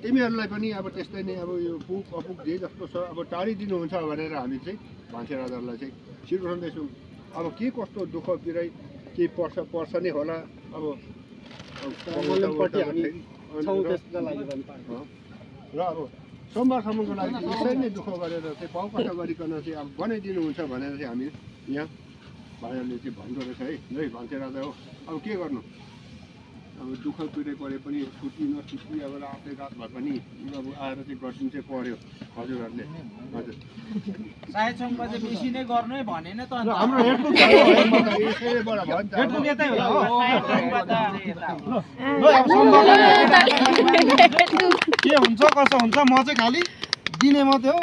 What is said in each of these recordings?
तिमीहरूलाई पनि अब त्यस्तै नै अब यो पुग अपुग जे जस्तो छ अब टाढिदिनुहुन्छ भनेर हामी चाहिँ भान्से राजाहरूलाई चाहिँ सिकाउँदैछौँ। अब के कस्तो दुःख पिराइ के पर्छ नै होला। अब र अब सोमबारसम्मको लागि यसरी नै दुःख गरेर चाहिँ पाउ कष्ट गरिकन चाहिँ अब बनाइदिनुहुन्छ भनेर चाहिँ हामी यहाँ भाइहरूले चाहिँ भन्दो रहेछ है। नै भान्से राजा हो, अब के गर्नु। अब दुःख पिराइ परे पनि छुट्टी नछुट्टी अब रातै रात भए पनि अब आएर चाहिँ गरिदिनु चाहिँ पर्यो हजुरहरूले। हजुर सायद सोमबार चाहिँ बेसी नै गर्नै भनेन त अन्त हाम्रो हेडफोन यसैबाट भयो नि त। हेडफोन यतै होला हो के हुन्छ कसो हुन्छ म चाहिँ खालि दिने मात्रै हो।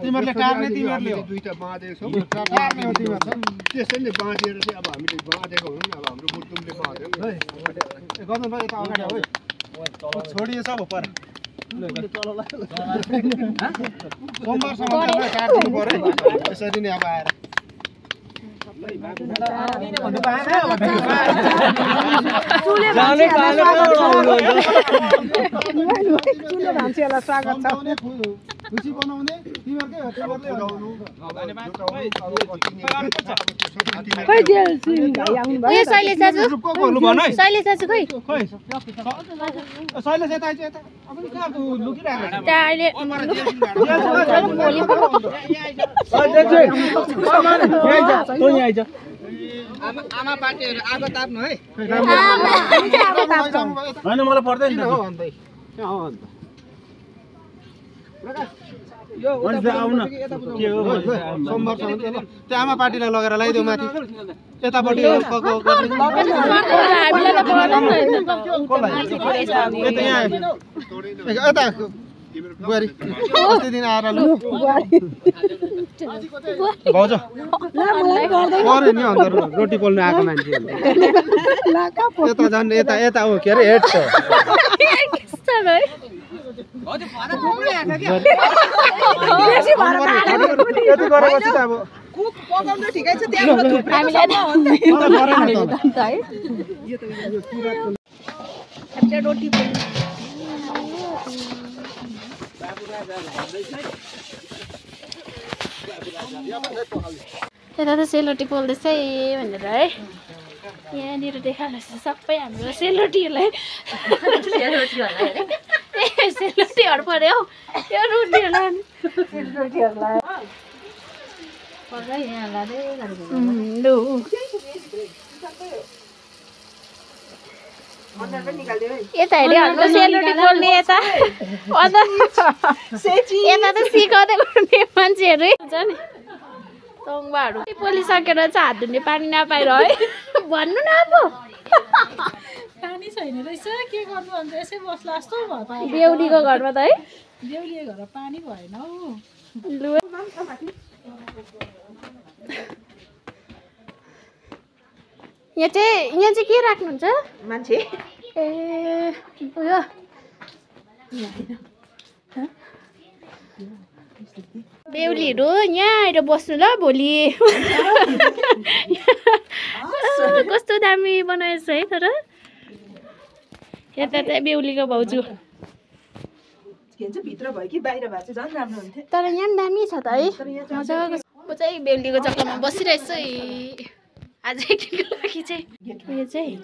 तिमीहरूले टार्ने तिमीहरूले हो। दुईटा बाँधेको छौँ टार्ने हो तिमीहरू त्यसरी नै बाँधेर चाहिँ अब हामीले बाँधेको हुँ नि। अब हाम्रो बुटुमले बाँध्यो गर्नु भाइ यता अगाडि हो छोडिएछ अब पर सोमबारसम्म काटिदिनु पर्यो यसरी नै अब आएर खुसी बनाउने तिमीहरूकै हो। आमा पार्टीहरु आगो ताप्नु है हैन मलाई पर्दैन नि त हो अन्त यो आउन के हो सोमबारसम्म त्यो आमा पार्टीलाई लगेर लगाइदेऊ माथि यतापट्टि यता बुहारी अस्ति दिन आएर लु भाउजू पऱ्यो नि अन्त रोटी पोल्नु आएको मान्छे यता झन् यता यता हो के अरे हेड छ यति गरेपछि त अब ठिकै छ रोटी यता त सेलरोटी पोल्दैछ भनेर है यहाँनिर देखाएको छ सबै हाम्रो सेलरोटीहरूलाई सेलरोटीहरू पऱ्यो हौ यो रोटीहरूलाई यता हेऱ्यो हाम्रो सेलरोटी पोल्ने यता यता त सिकाउँदै गर्ने मान्छेहरू हुन्छ नि तोङ्बाहरू पोलिसकेर चाहिँ हात धुने पानी नपाएर है भन्नु न अब पानी छैन रहेछ के गर्नु अन्त यसै बस्ला जस्तो भयो बेहुलीको घरमा त है बेहुलीको घर पानी भएन हौ लु यहाँ चाहिँ के राख्नुहुन्छ मान्छे ए उयो बेहुलीहरू यहाँ आएर बस्नु ल भोलि कस्तो दामी बनाएछ है तर यता चाहिँ बेहुलीको भाउजू भित्र भयो कि बाहिर भए चाहिँ झन् राम्रो हुन्थ्यो तर यहाँ पनि दामी छ त है मजाको म चाहिँ बेहुलीको जग्गामा बसिरहेछु है आज एकदिनको लागि चाहिँ उयो चाहिँ